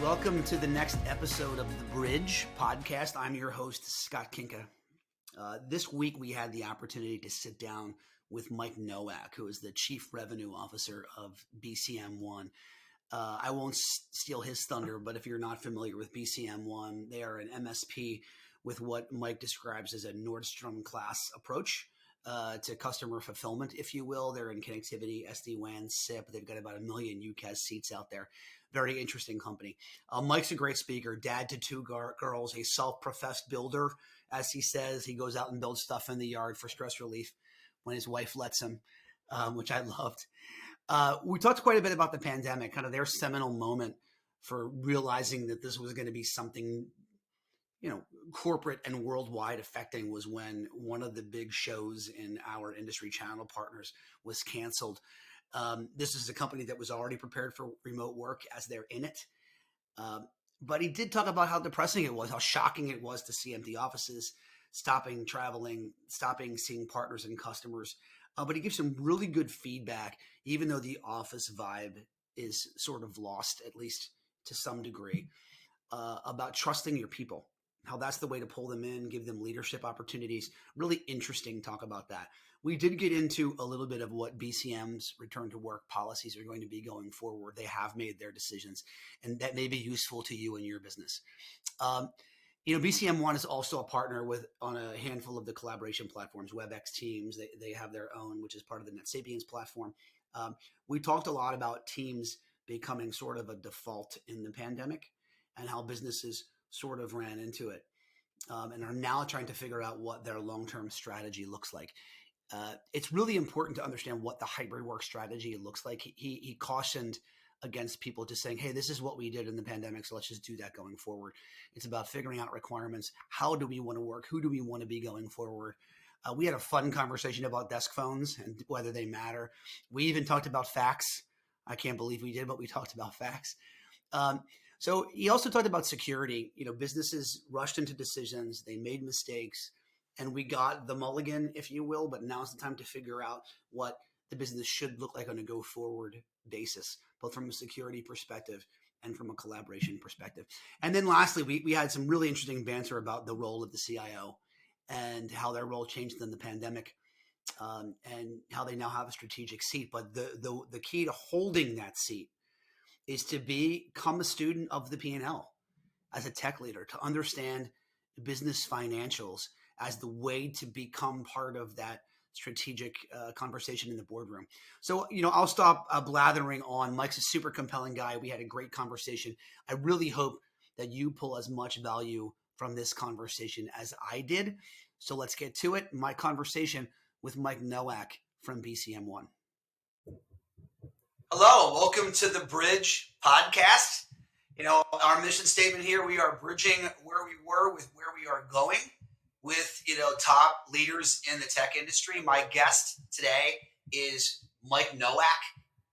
Welcome to the next episode of The Bridge podcast. I'm your host, Scott Kinka. This week, we had the opportunity to sit down with Mike Nowak, who is the Chief Revenue Officer of BCM1. I won't steal his thunder, but if you're not familiar with BCM1, they are an MSP with what Mike describes as a Nordstrom class approach to customer fulfillment, if you will. They're in connectivity, SDWAN SIP. They've got about 1 million UCaas seats out there. Very interesting company. Mike's a great speaker, dad to two girls, a self-professed builder, as he says. He goes out and builds stuff in the yard for stress relief when his wife lets him, which I loved. We talked quite a bit about the pandemic, kind of their seminal moment for realizing that this was going to be something, corporate and worldwide affecting, was when one of the big shows in our industry channel partners was canceled. This is a company that was already prepared for remote work as they're in it. But he did talk about how depressing it was, how shocking it was to see empty offices, stopping traveling, stopping seeing partners and customers. But he gives some really good feedback, even though the office vibe is sort of lost, at least to some degree, about trusting your people, how that's the way to pull them in, give them leadership opportunities. Really interesting talk about that. We did get into a little bit of what BCM's return to work policies are going to be going forward. They have made their decisions, and that may be useful to you and your business. BCM1 is also a partner on a handful of the collaboration platforms, Webex, Teams. They have their own, which is part of the NetSapiens platform. We talked a lot about Teams becoming sort of a default in the pandemic and how businesses sort of ran into it and are now trying to figure out what their long-term strategy looks like. It's really important to understand what the hybrid work strategy looks like. He cautioned against people just saying, hey, this is what we did in the pandemic, so let's just do that going forward. It's about figuring out requirements. How do we want to work? Who do we want to be going forward? We had a fun conversation about desk phones and whether they matter. We even talked about fax. I can't believe we did, but we talked about fax. So he also talked about security. Businesses rushed into decisions. They made mistakes. And we got the mulligan, if you will, but now's the time to figure out what the business should look like on a go-forward basis, both from a security perspective and from a collaboration perspective. And then lastly, we had some really interesting banter about the role of the CIO and how their role changed in the pandemic and how they now have a strategic seat. But the key to holding that seat is to become a student of the P&L as a tech leader, to understand business financials as the way to become part of that strategic conversation in the boardroom. So, I'll stop blathering on. Mike's a super compelling guy. We had a great conversation. I really hope that you pull as much value from this conversation as I did. So let's get to it. My conversation with Mike Nowak from BCM1. Hello, welcome to the Bridge podcast. Our mission statement here, we are bridging where we were with where we are going with, top leaders in the tech industry. My guest today is Mike Nowak,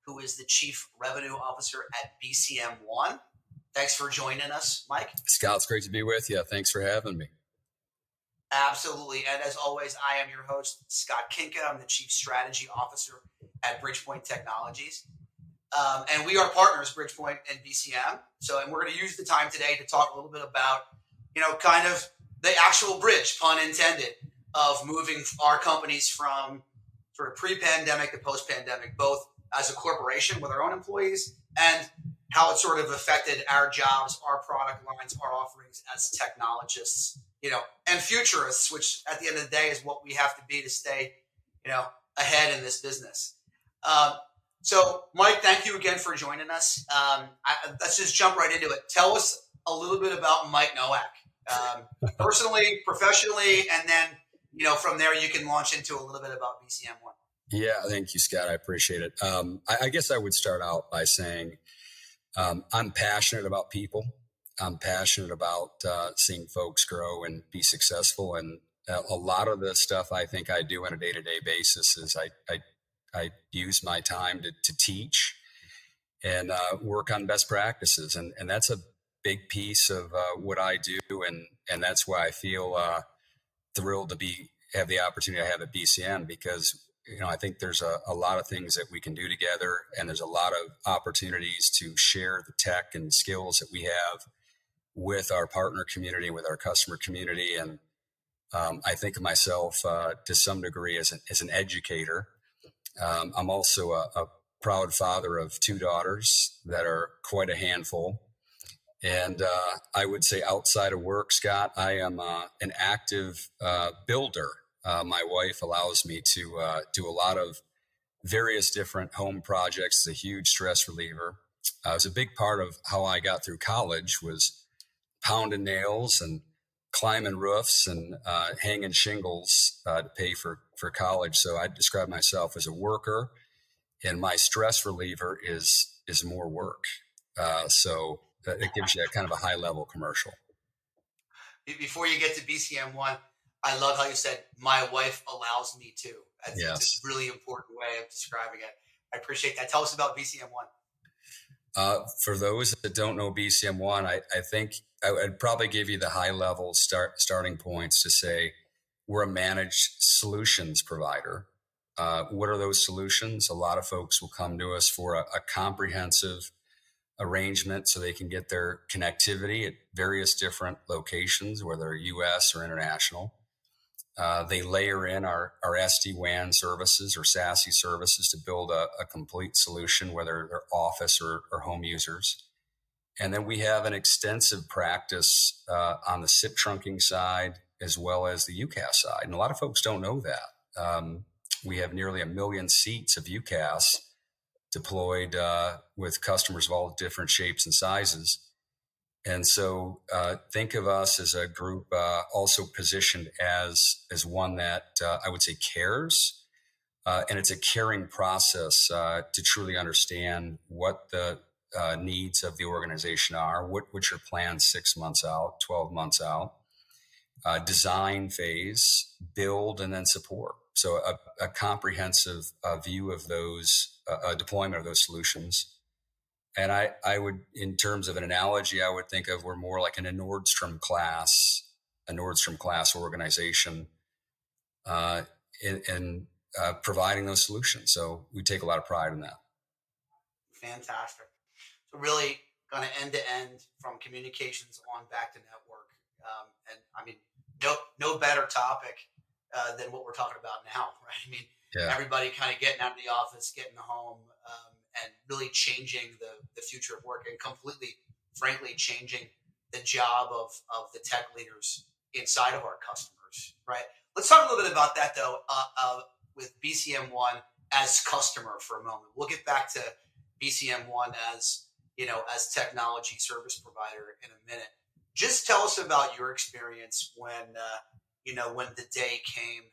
who is the Chief Revenue Officer at BCM1. Thanks for joining us, Mike. Scott, it's great to be with you. Thanks for having me. Absolutely. And as always, I am your host, Scott Kinka. I'm the Chief Strategy Officer at Bridgepoint Technologies. And we are partners, Bridgepoint and BCM. And we're going to use the time today to talk a little bit about, kind of the actual bridge, pun intended, of moving our companies from sort of pre-pandemic to post-pandemic, both as a corporation with our own employees and how it sort of affected our jobs, our product lines, our offerings as technologists, and futurists, which at the end of the day is what we have to be to stay, ahead in this business. So, Mike, thank you again for joining us. Let's just jump right into it. Tell us a little bit about Mike Nowak, personally, professionally, and then, from there you can launch into a little bit about BCM1. Yeah, thank you, Scott. I appreciate it. I guess I would start out by saying I'm passionate about people. I'm passionate about seeing folks grow and be successful. And a lot of the stuff I think I do on a day-to-day basis is I use my time to teach and work on best practices. And that's a big piece of what I do. And that's why I feel thrilled to have the opportunity I have at BCM, because I think there's a lot of things that we can do together, and there's a lot of opportunities to share the tech and skills that we have with our partner community, with our customer community. And I think of myself to some degree as an educator. I'm also a proud father of two daughters that are quite a handful. And I would say outside of work, Scott, I am an active builder. My wife allows me to do a lot of various different home projects. It's a huge stress reliever. It was a big part of how I got through college was pounding nails and climbing roofs and hanging shingles to pay for college. So I describe myself as a worker, and my stress reliever is more work. So it gives you a kind of a high level commercial. Before you get to BCM1, I love how you said, my wife allows me to. Yes. It's a really important way of describing it. I appreciate that. Tell us about BCM1. For those that don't know BCM1, I think I'd probably give you the high level starting points to say we're a managed solutions provider. What are those solutions? A lot of folks will come to us for a comprehensive arrangement so they can get their connectivity at various different locations, whether US or international. They layer in our SD-WAN services or SASE services to build a complete solution, whether they're office or home users. And then we have an extensive practice on the SIP trunking side as well as the UCaas side. And a lot of folks don't know that. We have nearly 1 million seats of UCaas deployed with customers of all different shapes and sizes. And so think of us as a group also positioned as one that I would say cares. And it's a caring process to truly understand what the needs of the organization are, what's your plan 6 months out, 12 months out, design phase, build, and then support. So a comprehensive view of those, deployment of those solutions. And I would, in terms of an analogy, I would think of we're more like in a Nordstrom class organization in providing those solutions. So we take a lot of pride in that. Fantastic. So really kind of end to end from communications on back to network. And I mean, no better topic than what we're talking about now, right? I mean, everybody kind of getting out of the office, getting home, and really changing the future of work and completely, frankly, changing the job of the tech leaders inside of our customers, right? Let's talk a little bit about that, though, with BCM1 as customer for a moment. We'll get back to BCM1 as technology service provider in a minute. Just tell us about your experience when the day came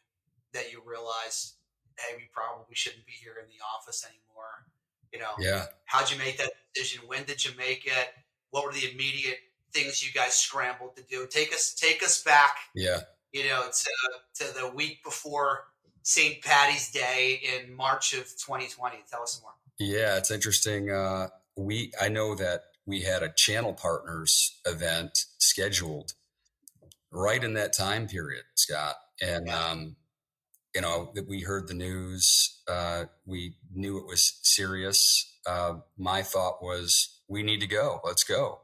that you realized, hey, we probably shouldn't be here in the office anymore. How'd you make that decision? When did you make it? What were the immediate things you guys scrambled to do? Take us back. To the week before St. Patty's Day in March of 2020. Tell us some more. Yeah, it's interesting. I know that we had a channel partners event scheduled right in that time period, Scott. And, that we heard the news, we knew it was serious. My thought was, we need to go. Let's go.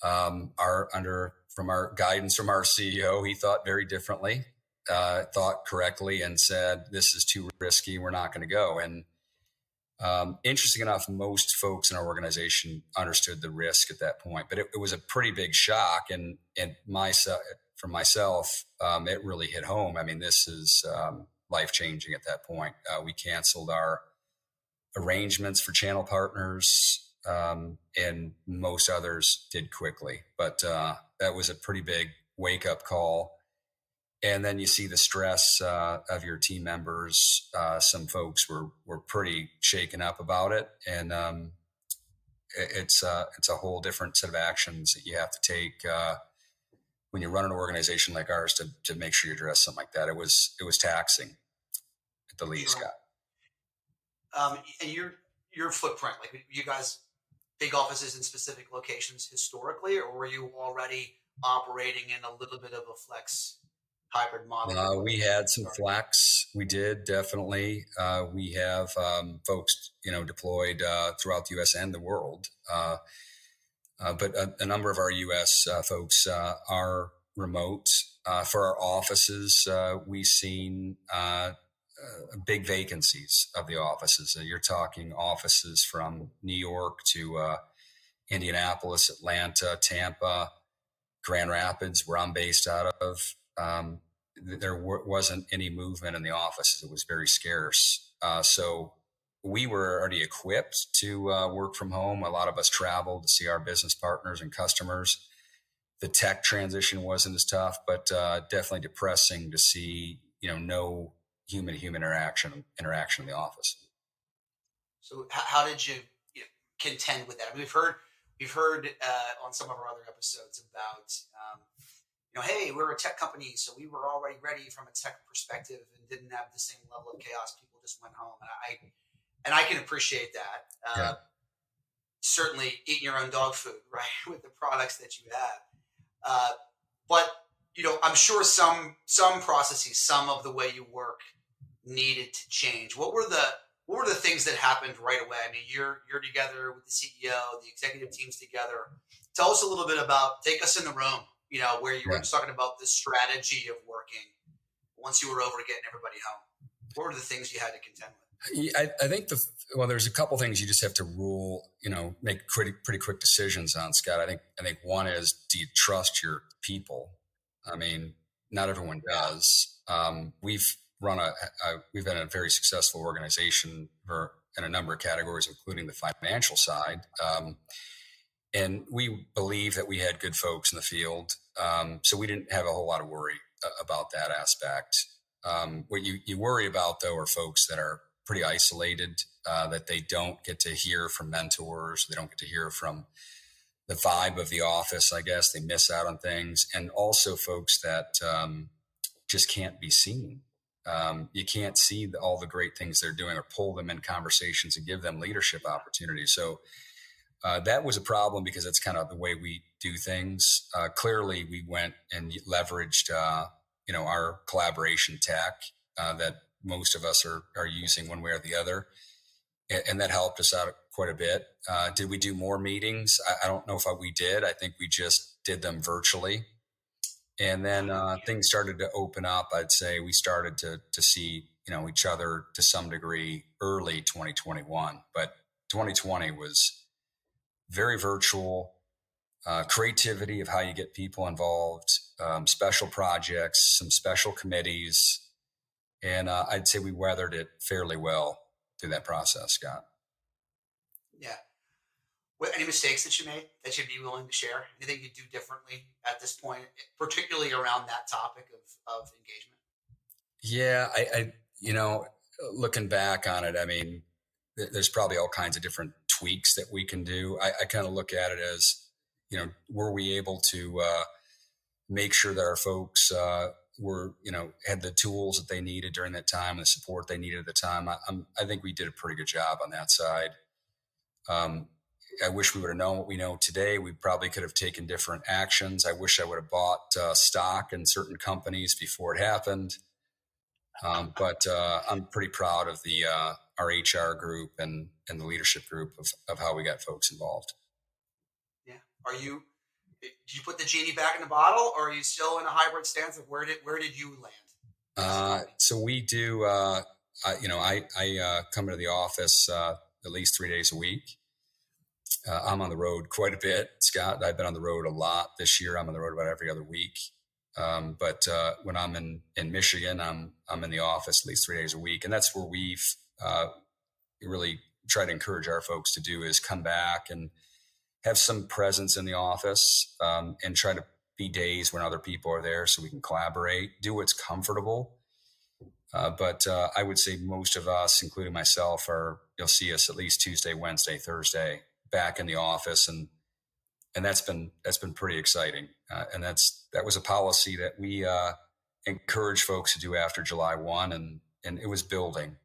From our guidance from our CEO, he thought very differently, thought correctly, and said, this is too risky. We're not going to go. And interesting enough, most folks in our organization understood the risk at that point, but it was a pretty big shock. And for myself, it really hit home. I mean, this is life-changing at that point. We canceled our arrangements for channel partners, and most others did quickly. But that was a pretty big wake-up call. And then you see the stress of your team members. Some folks were pretty shaken up about it, and it's a whole different set of actions that you have to take when you run an organization like ours to make sure you address something like that. It was taxing at the least, Scott. And your footprint, like you guys, big offices in specific locations historically, or were you already operating in a little bit of a flex hybrid model? We had some flex. We did definitely. We have folks, deployed throughout the U.S. and the world. But a number of our U.S. folks are remote. For our offices, we've seen big vacancies of the offices. You're talking offices from New York to Indianapolis, Atlanta, Tampa, Grand Rapids, where I'm based out of. There wasn't any movement in the offices. It was very scarce. So we were already equipped to work from home. A lot of us traveled to see our business partners and customers. The tech transition wasn't as tough, but definitely depressing to see, no human-to-human interaction in the office. So how did you, contend with that? I mean, we've heard on some of our other episodes about, hey, we're a tech company, so we were already ready from a tech perspective and didn't have the same level of chaos. People just went home, and I can appreciate that. Yeah. Certainly, eating your own dog food, right, with the products that you have. But I'm sure some processes, some of the way you work, needed to change. What were the things that happened right away? I mean, you're together with the CEO, the executive team's together. Tell us a little bit about, take us in the room, where you were just talking about the strategy of working once you were over getting everybody home. What were the things you had to contend with? I think there's a couple things you just have to make pretty quick decisions on, Scott. I think one is, do you trust your people? I mean, not everyone does. We've been a very successful organization in a number of categories, including the financial side. And we believe that we had good folks in the field. So we didn't have a whole lot of worry about that aspect. What you worry about, though, are folks that are pretty isolated, that they don't get to hear from mentors. They don't get to hear from the vibe of the office, I guess. They miss out on things. And also folks that just can't be seen. You can't see all the great things they're doing or pull them in conversations and give them leadership opportunities. So that was a problem because it's kind of the way we do things. Clearly, we went and leveraged, our collaboration tech that most of us are using one way or the other. And that helped us out quite a bit. Did we do more meetings? I don't know if we did. I think we just did them virtually. And then things started to open up. I'd say we started to see, each other to some degree early 2021. But 2020 was very virtual, creativity of how you get people involved, special projects, some special committees. And I'd say we weathered it fairly well through that process, Scott. Yeah. Any mistakes that you made that you'd be willing to share? Anything you do differently at this point, particularly around that topic of engagement? Yeah, I looking back on it, I mean, there's probably all kinds of different tweaks that we can do. I kind of look at it as, were we able to make sure that our folks had the tools that they needed during that time and the support they needed at the time? I think we did a pretty good job on that side. I wish we would have known what we know today. We probably could have taken different actions. I wish I would have bought stock in certain companies before it happened. But I'm pretty proud of our HR group and the leadership group of how we got folks involved. Yeah. Did you put the genie back in the bottle, or are you still in a hybrid stance? Of where did you land? So we do. I come into the office at least 3 days a week. I'm on the road quite a bit, Scott. I've been on the road a lot this year. I'm on the road about every other week. But when I'm in Michigan, I'm in the office at least 3 days a week, and that's where we've really tried to encourage our folks to do is come back and have some presence in the office, and try to be days when other people are there so we can collaborate, do what's comfortable. But I would say most of us, including myself, you'll see us at least Tuesday, Wednesday, Thursday back in the office, and that's been pretty exciting. And that was a policy that we encouraged folks to do after July 1, and it was building.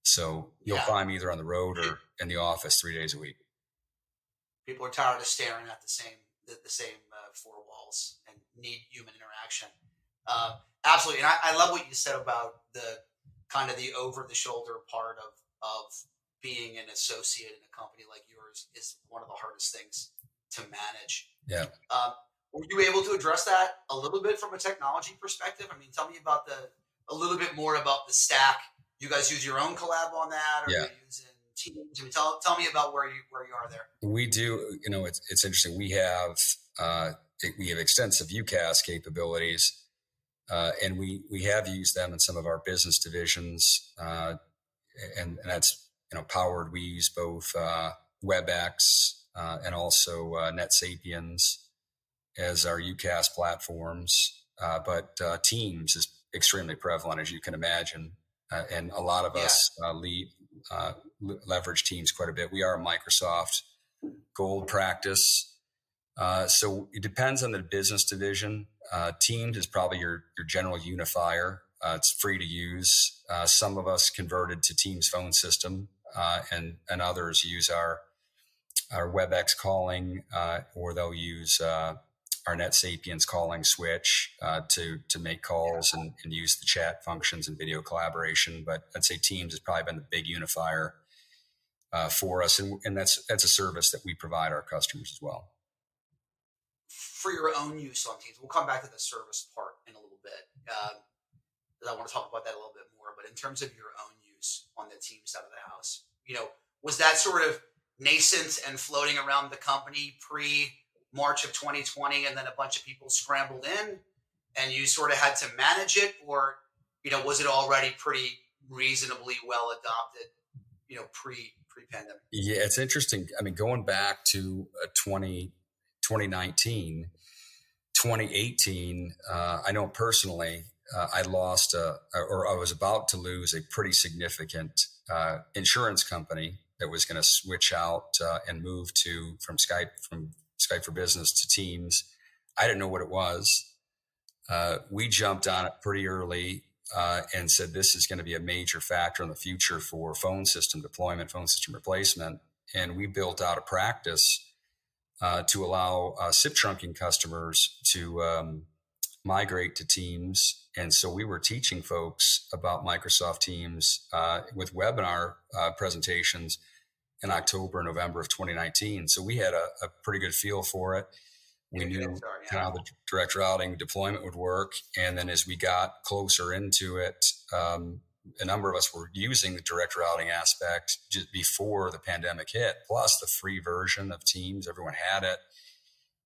So you'll find me either on the road or in the office 3 days a week. People are tired of staring at the same four walls and need human interaction. Absolutely. And I love what you said about the kind of the over the shoulder part of being an associate in a company like yours is one of the hardest things to manage. Yeah. Were you able to address that a little bit from a technology perspective? I mean, tell me about a little bit more about the stack. You guys use your own collab on that, or Yeah. you're using Teams? I mean, tell me about where you are there. We do. It's interesting. We have extensive UCaas capabilities, and we have used them in some of our business divisions, and that's powered. We use both Webex and also NetSapiens as our UCaas platforms, but Teams is extremely prevalent, as you can imagine, and a lot of us leverage Teams quite a bit. We are a Microsoft Gold practice, so it depends on the business division. Teams is probably your general unifier. It's free to use. Some of us converted to Teams phone system, and others use our Webex calling, or they'll use our NetSapiens calling switch to make calls and use the chat functions and video collaboration. But I'd say Teams has probably been the big unifier for us, and that's a service that we provide our customers as well. For your own use on Teams, we'll come back to the service part in a little bit. I want to talk about that a little bit more. But in terms of your own use on the Teams side of the house, was that sort of nascent and floating around the company pre-March of 2020, and then a bunch of people scrambled in, and you sort of had to manage it, or was it already pretty reasonably well adopted, pre-pandemic? Yeah, it's interesting. I mean, going back to 2019, 2018, I know personally, I lost or I was about to lose a pretty significant insurance company that was going to switch out and move from Skype for Business to Teams. I didn't know what it was. We jumped on it pretty early and said this is going to be a major factor in the future for phone system deployment, phone system replacement. And we built out a practice to allow SIP trunking customers to migrate to Teams. And so we were teaching folks about Microsoft Teams with webinar presentations in October and November of 2019. So we had a pretty good feel for it. We knew how the direct routing deployment would work. And then as we got closer into it, a number of us were using the direct routing aspect just before the pandemic hit, plus the free version of Teams. Everyone had it.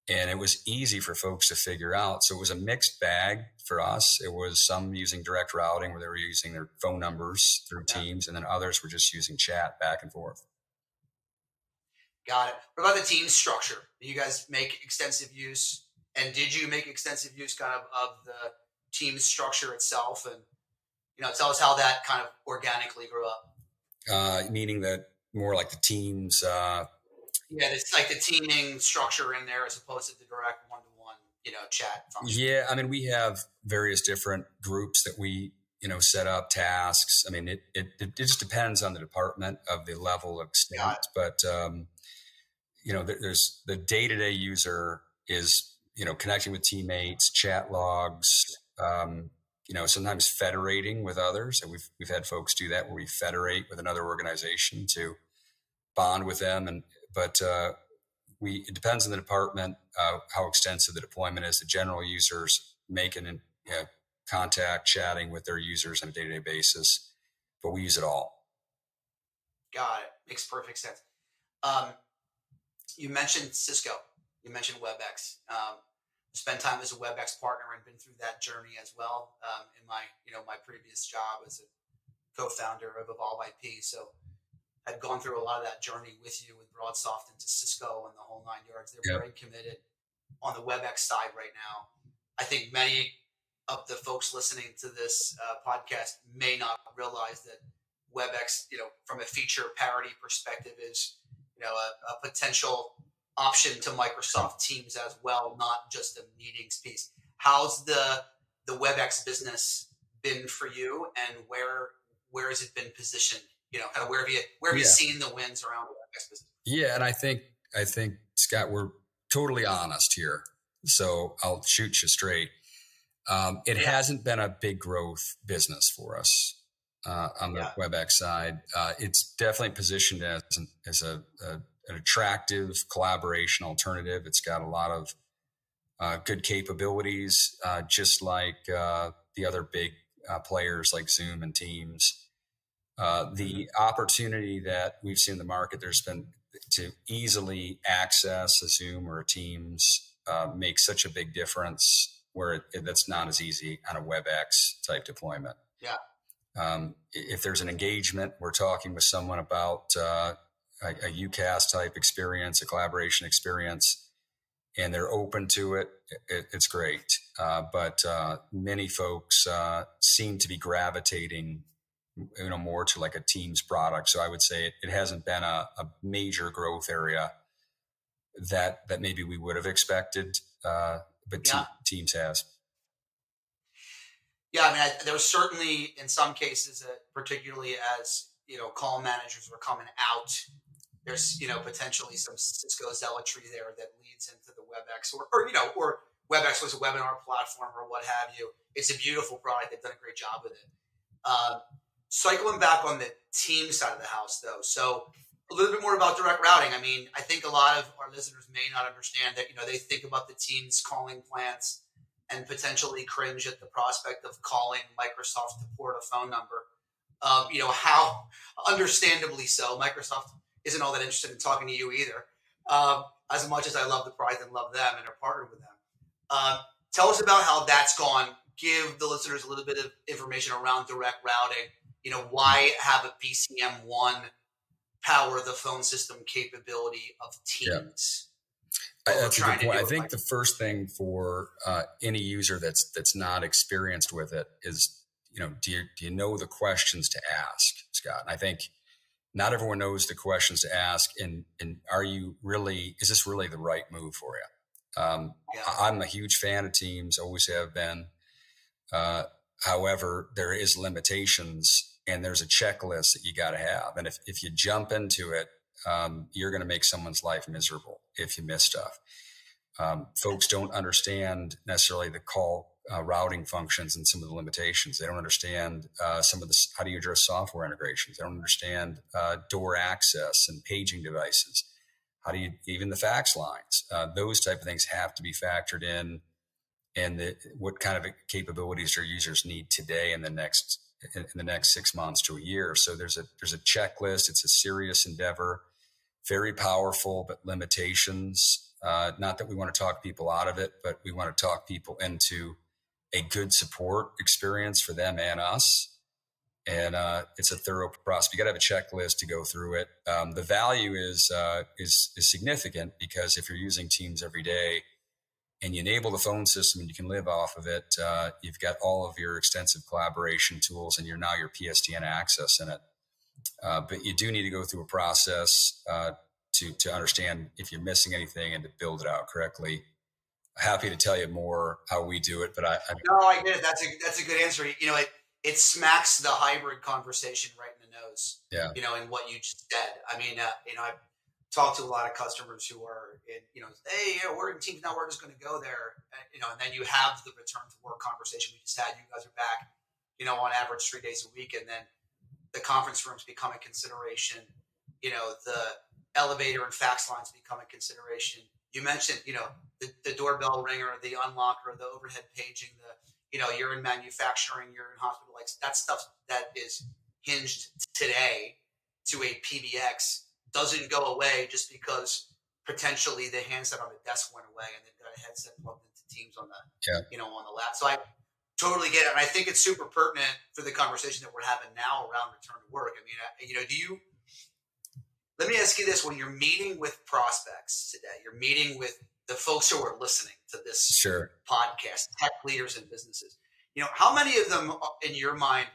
And it was easy for folks to figure out. So it was a mixed bag for us. It was some using direct routing where they were using their phone numbers through Teams, and then others were just using chat back and forth. Got it. What about the team structure? Do you guys make extensive use? And did you make extensive use kind of the team structure itself? And, tell us how that kind of organically grew up. Meaning that more like the teams. It's like the teaming structure in there as opposed to the direct one-to-one, chat function. Yeah. I mean, we have various different groups that we, set up tasks. I mean, it just depends on the department of the level of extent, but, there's the day-to-day user is, connecting with teammates, chat logs, sometimes federating with others. And we've had folks do that where we federate with another organization to bond with them. But it depends on the department, how extensive the deployment is. The general users making contact, chatting with their users on a day-to-day basis, but we use it all. Got it. Makes perfect sense. You mentioned Cisco. You mentioned Webex. Spent time as a Webex partner and been through that journey as well in my previous job as a co-founder of Evolve IP. So I've gone through a lot of that journey with you with BroadSoft into Cisco and the whole 9 yards. They're very committed on the Webex side right now. I think many of the folks listening to this podcast may not realize that Webex, from a feature parity perspective, is a potential option to Microsoft Teams as well, not just a meetings piece. How's the Webex business been for you, and where has it been positioned? Kind of where have you seen the wins around the Webex business? Yeah, and I think Scott, we're totally honest here, so I'll shoot you straight. It hasn't been a big growth business for us on the Webex side. It's definitely positioned as an attractive collaboration alternative. It's got a lot of good capabilities, just like the other big players like Zoom and Teams. The opportunity that we've seen in the market, there's been to easily access a Zoom or a Teams makes such a big difference where that's not as easy on a WebEx type deployment. Yeah. If there's an engagement, we're talking with someone about a UCaas type experience, a collaboration experience, and they're open to it, it's great. But many folks seem to be gravitating more to like a Teams product. So I would say it hasn't been a major growth area that maybe we would have expected, but Teams has. Yeah, I mean, there was certainly in some cases, particularly as call managers were coming out, there's potentially some Cisco zealotry there that leads into the WebEx or WebEx was a webinar platform or what have you. It's a beautiful product. They've done a great job with it. Cycling back on the team side of the house, though, so a little bit more about direct routing. I mean, I think a lot of our listeners may not understand that. They think about the Teams calling plans and potentially cringe at the prospect of calling Microsoft to port a phone number. How understandably so, Microsoft isn't all that interested in talking to you either. As much as I love the product and love them and are partnered with them. Tell us about how that's gone. Give the listeners a little bit of information around direct routing. Why have a BCM1 power the phone system capability of Teams? That's a good point. I think the first thing for any user that's not experienced with it is, do you know the questions to ask, Scott? And I think not everyone knows the questions to ask. And is this really the right move for you? I'm a huge fan of Teams, always have been. However, there is limitations and there's a checklist that you got to have. And if you jump into it, you're going to make someone's life miserable if you miss stuff. Folks don't understand necessarily the call routing functions and some of the limitations. They don't understand some of the, how do you address software integrations? They don't understand door access and paging devices. How do you, even the fax lines, those type of things have to be factored in, and what kind of capabilities your users need today in the next 6 months to a year. So there's a checklist. It's a serious endeavor, very powerful, but limitations. Not that we want to talk people out of it, but we want to talk people into a good support experience for them and us. And it's a thorough process. You got to have a checklist to go through it. The value is significant because if you're using Teams every day and you enable the phone system and you can live off of it, you've got all of your extensive collaboration tools and your PSTN access in it. But you do need to go through a process to understand if you're missing anything and to build it out correctly. Happy to tell you more how we do it, but I get it. That's a good answer. It smacks the hybrid conversation right in the nose. Yeah. In what you just said. I mean, I've talked to a lot of customers who are hey, we're in Teams now. We're just going to go there, and then you have the return to work conversation we just had. You guys are back, on average 3 days a week, and then the conference rooms become a consideration. The elevator and fax lines become a consideration. You mentioned, the doorbell ringer, the unlocker, the overhead paging, you're in manufacturing, you're in hospital, like that stuff that is hinged today to a PBX doesn't go away just because potentially the handset on the desk went away and they've got a headset plugged into Teams on the, on the lap. So I totally get it. And I think it's super pertinent for the conversation that we're having now around return to work. I mean, let me ask you this: when you're meeting with prospects today, you're meeting with the folks who are listening to this podcast, tech leaders and businesses, how many of them in your mind,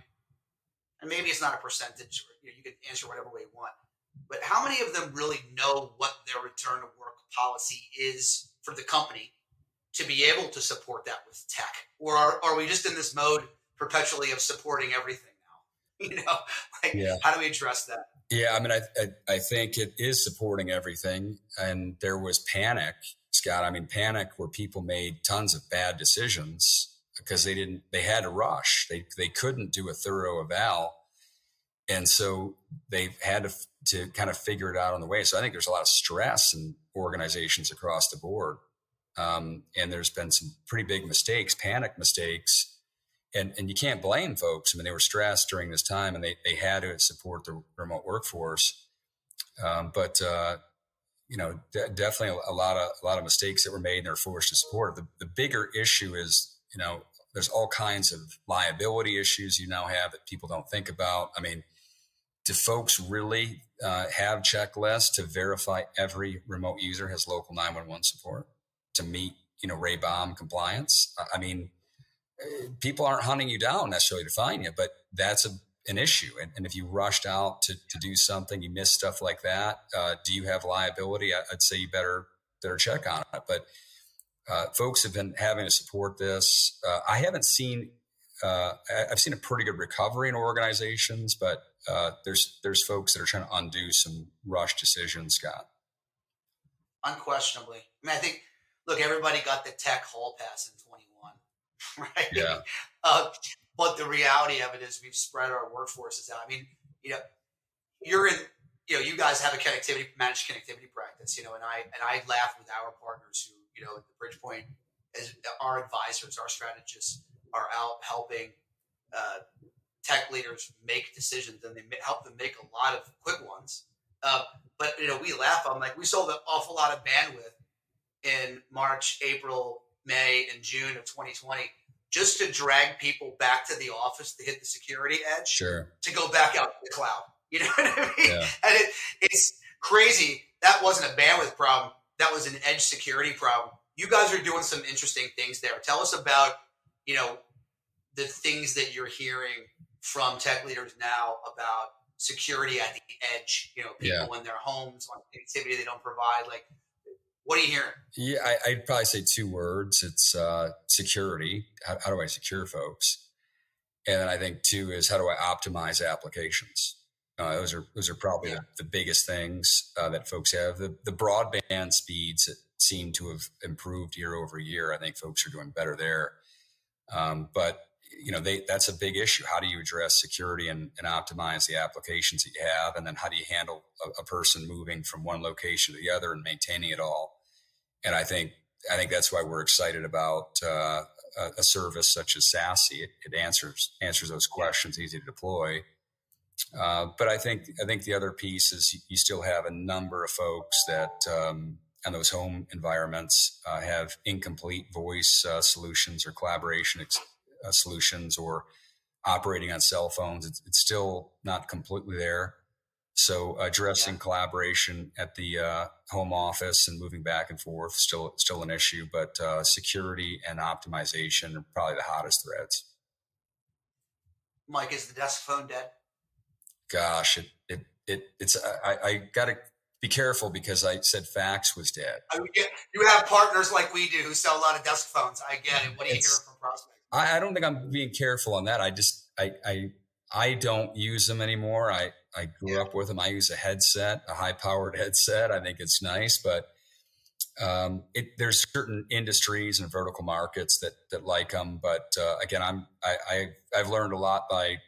and maybe it's not a percentage, you can answer whatever way you want, but how many of them really know what their return to work policy is for the company to be able to support that with tech? Or are we just in this mode perpetually of supporting everything now? How do we address that? Yeah, I mean, I think it is supporting everything. And there was panic, Scott. I mean, panic where people made tons of bad decisions because they had to rush. They couldn't do a thorough eval. And so they've had to kind of figure it out on the way. So I think there's a lot of stress in organizations across the board. And there's been some pretty big mistakes, panic mistakes. And you can't blame folks. I mean, they were stressed during this time and they had to support the remote workforce. Definitely a lot of mistakes that were made and they're forced to support. The bigger issue is, there's all kinds of liability issues you now have that people don't think about. I mean, do folks really have checklists to verify every remote user has local 911 support to meet, RABOM compliance? I mean, people aren't hunting you down necessarily to find you, but that's an issue. And if you rushed out to do something, you miss stuff like that. Do you have liability? I'd say you better check on it. But folks have been having to support this. I haven't seen. I've seen a pretty good recovery in organizations, but there's folks that are trying to undo some rush decisions, Scott. Unquestionably. I mean, I think, look, everybody got the tech hall pass in 21, right? Yeah. But the reality of it is we've spread our workforces out. I mean, you're in, you guys have a managed connectivity practice, and I laugh with our partners who, at the Bridgepoint, as our advisors, our strategists are out helping tech leaders make decisions, and they help them make a lot of quick ones. But we laugh. I'm like, we sold an awful lot of bandwidth in March, April, May, and June of 2020, just to drag people back to the office to hit the security edge, sure, to go back out to the cloud. You know what I mean? Yeah. And it's crazy. That wasn't a bandwidth problem. That was an edge security problem. You guys are doing some interesting things there. Tell us about, the things that you're hearing from tech leaders now about security at the edge, people in their homes, on activity they don't provide. Like, what are you hearing? Yeah, I'd probably say two words. It's security. How do I secure folks? And then I think two is, how do I optimize applications? Those are probably the biggest things that folks have. The broadband speeds that seem to have improved year over year. I think folks are doing better there. But that's a big issue. How do you address security and optimize the applications that you have? And then how do you handle a person moving from one location to the other and maintaining it all? And I think that's why we're excited about a service such as SASE. It answers those questions, easy to deploy. But I think the other piece is you still have a number of folks that on those home environments have incomplete voice solutions or collaboration solutions, or operating on cell phones. It's still not completely there. So addressing collaboration at the home office and moving back and forth still an issue, but security and optimization are probably the hottest threads. Mike, is the desk phone dead? Gosh, it's I got to be careful because I said fax was dead. You have partners like we do who sell a lot of desk phones. I get it. What do you hear from prospects? I don't think I'm being careful on that. I don't use them anymore. I grew up with them. I use a high-powered headset. I think it's nice, but there's certain industries and vertical markets that like them. But again, I've learned a lot by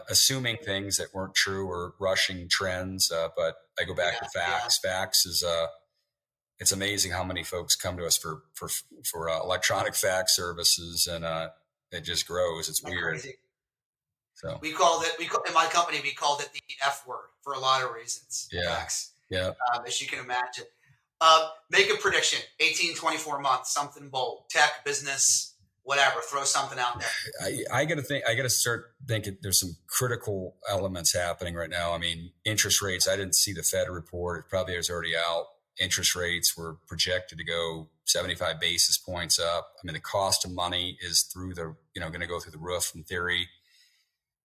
assuming things that weren't true or rushing trends. But I go back to fax. Fax is it's amazing how many folks come to us for electronic fax services, and it just grows. It's weird. Crazy. So in my company, we called it the F word for a lot of reasons. Fax. Yeah. As you can imagine. Make a prediction, 18, 24 months, something bold, tech, business, whatever, throw something out there. I got to start thinking there's some critical elements happening right now. I mean, interest rates, I didn't see the Fed report. It probably is already out. Interest rates were projected to go 75 basis points up. I mean, the cost of money is going to go through the roof in theory.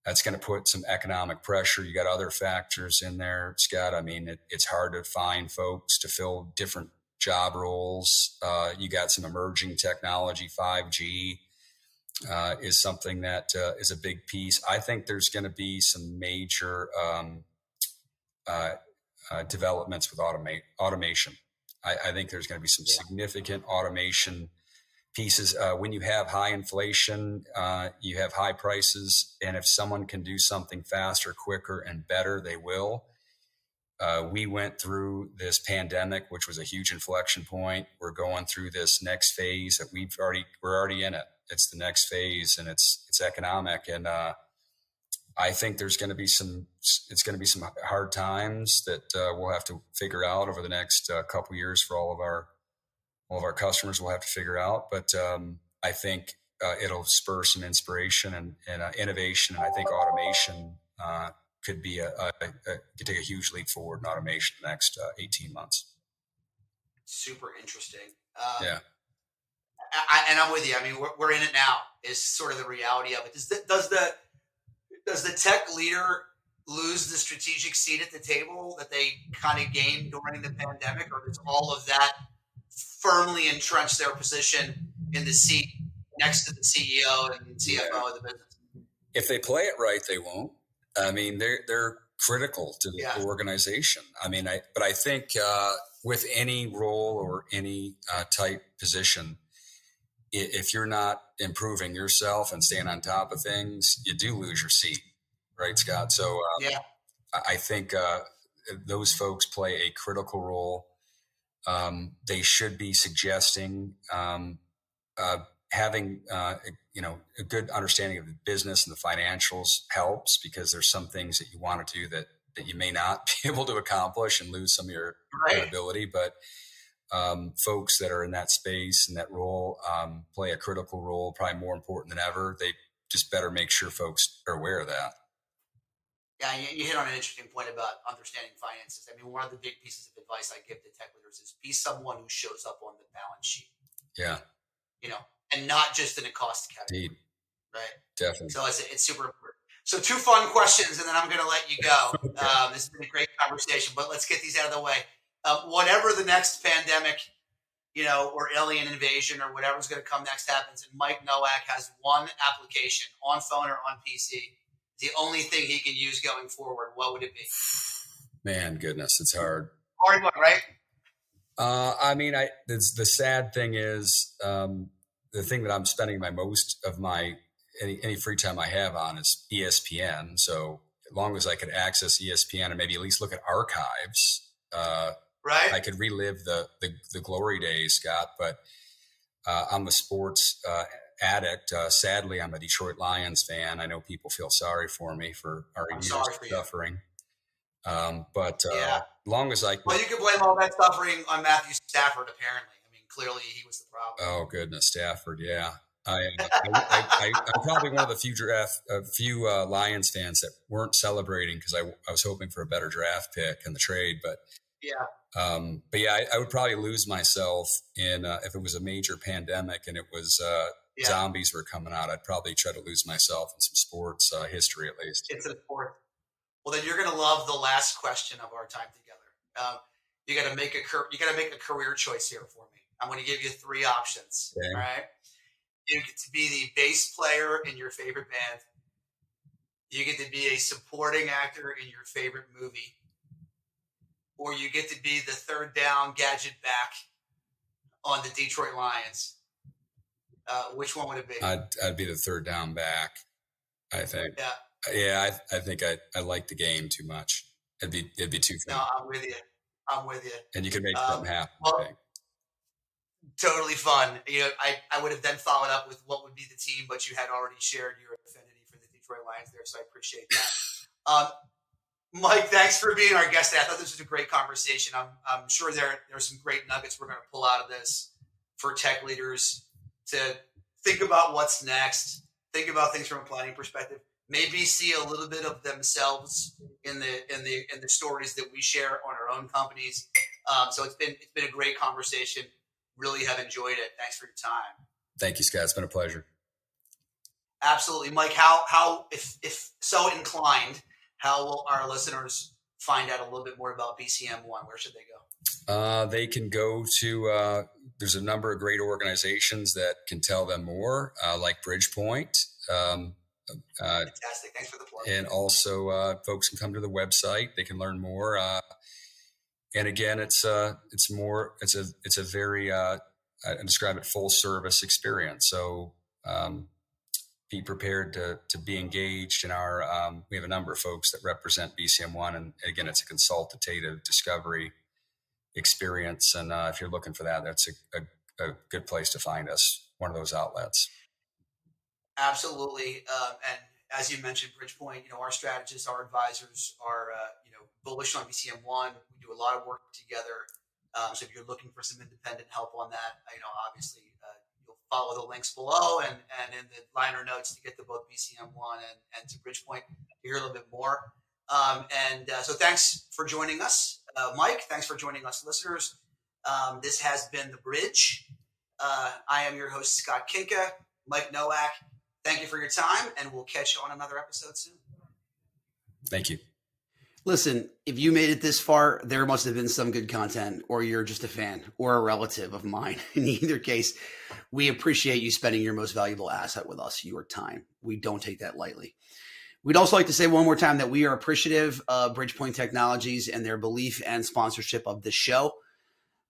That's going to put some economic pressure. You got other factors in there, Scott. I mean, it's hard to find folks to fill different job roles. You got some emerging technology. 5G is something that is a big piece. I think there's going to be some major developments with automation. I think there's going to be some significant automation pieces. When you have high inflation, you have high prices, and if someone can do something faster, quicker, and better, they will. We went through this pandemic, which was a huge inflection point. We're going through this next phase that we're already in it. It's the next phase, and it's economic. And I think it's going to be some hard times that we'll have to figure out over the next couple years for all of our customers. We'll have to figure out, but I think it'll spur some inspiration and innovation, and I think automation could take a huge leap forward in automation in the next 18 months. Super interesting. Yeah. And I'm with you. I mean, we're in it now is sort of the reality of it. Does the tech leader lose the strategic seat at the table that they kind of gained during the pandemic, or does all of that firmly entrench their position in the seat next to the CEO and CFO of the business? If they play it right, they won't. I mean, they're critical to the organization. I mean, but I think with any role or any type position, if you're not improving yourself and staying on top of things, you do lose your seat, right, Scott? So I think those folks play a critical role. They should be suggesting having a good understanding of the business and the financials helps, because there's some things that you want to do that you may not be able to accomplish and lose some of your credibility. But folks that are in that space and that role play a critical role, probably more important than ever. They just better make sure folks are aware of that. Yeah, you hit on an interesting point about understanding finances. I mean, one of the big pieces of advice I give to tech leaders is be someone who shows up on the balance sheet. Yeah. And not just in a cost category. Indeed. Right. Definitely. So it's super important. So 2 fun questions, and then I'm going to let you go. Okay. This has been a great conversation, but let's get these out of the way. Whatever the next pandemic, or alien invasion or whatever's going to come next happens, and Mike Nowak has one application on phone or on PC, the only thing he can use going forward, what would it be? Man, goodness, it's hard. Hard one, right? I mean, the sad thing is, the thing that I'm spending most of my any free time I have on is ESPN. So as long as I could access ESPN and maybe at least look at archives, right, I could relive the glory days, Scott. But I'm a sports addict. Sadly, I'm a Detroit Lions fan. I know people feel sorry for me for our years of suffering. But as long as I could, well, you can blame all that suffering on Matthew Stafford. Apparently, I mean, clearly he was the problem. Oh goodness, Stafford. Yeah, I'm probably one of the few Lions fans that weren't celebrating because I was hoping for a better draft pick in the trade. But I would probably lose myself in if it was a major pandemic and it was zombies were coming out. I'd probably try to lose myself in some sports history at least. It's a sport. Well, then you're going to love the last question of our time together. You got to make a career choice here for me. I'm going to give you 3 options. Okay. All right. You get to be the bass player in your favorite band. You get to be a supporting actor in your favorite movie. Or you get to be the third down gadget back on the Detroit Lions. Which one would it be? I'd be the third down back, I think. Yeah. Yeah, I think I like the game too much. It'd be too fun. No, I'm with you. And you can make something happen. Well, totally fun. I would have then followed up with what would be the team, but you had already shared your affinity for the Detroit Lions there, so I appreciate that. Mike, thanks for being our guest today. I thought this was a great conversation. I'm sure there are some great nuggets we're going to pull out of this for tech leaders to think about what's next, think about things from a planning perspective. Maybe see a little bit of themselves in the stories that we share on our own companies. So it's been a great conversation. Really have enjoyed it. Thanks for your time. Thank you, Scott. It's been a pleasure. Absolutely, Mike. How if so inclined, how will our listeners find out a little bit more about BCM1? Where should they go? They can go to. There's a number of great organizations that can tell them more, like Bridgepoint. Fantastic. Thanks for the plug. And also, folks can come to the website. They can learn more. And again, it's a very I describe it full service experience. So be prepared to be engaged in our, we have a number of folks that represent BCM1. And again, it's a consultative discovery experience. And if you're looking for that, that's a good place to find us, one of those outlets. Absolutely. And as you mentioned, Bridgepoint, our strategists, our advisors are, bullish on BCM1. We do a lot of work together. So if you're looking for some independent help on that, obviously you'll follow the links below and in the liner notes to get to both BCM1 and to Bridgepoint to hear a little bit more. So thanks for joining us, Mike. Thanks for joining us, listeners. This has been The Bridge. I am your host, Scott Kinka. Mike Nowak, thank you for your time, and we'll catch you on another episode soon. Thank you. Listen, if you made it this far, there must have been some good content, or you're just a fan or a relative of mine. In either case, we appreciate you spending your most valuable asset with us, your time. We don't take that lightly. We'd also like to say one more time that we are appreciative of Bridgepoint Technologies and their belief and sponsorship of this show.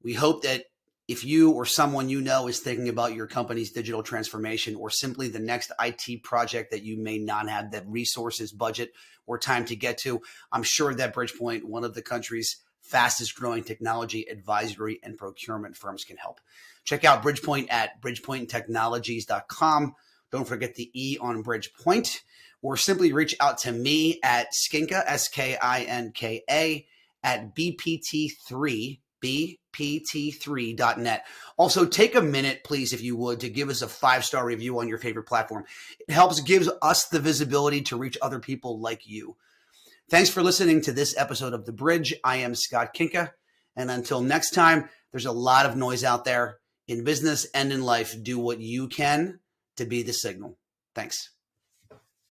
We hope that if you or someone you know is thinking about your company's digital transformation or simply the next IT project that you may not have the resources, budget, or time to get to, I'm sure that Bridgepoint, one of the country's fastest growing technology advisory and procurement firms, can help. Check out Bridgepoint at bridgepointtechnologies.com. Don't forget the E on Bridgepoint, or simply reach out to me at Skinka, SKINKA, at bpt3.net. Also, take a minute, please, if you would, to give us a 5-star review on your favorite platform. It gives us the visibility to reach other people like you. Thanks for listening to this episode of The Bridge. I am Scott Kinka. And until next time, there's a lot of noise out there in business and in life. Do what you can to be the signal. Thanks.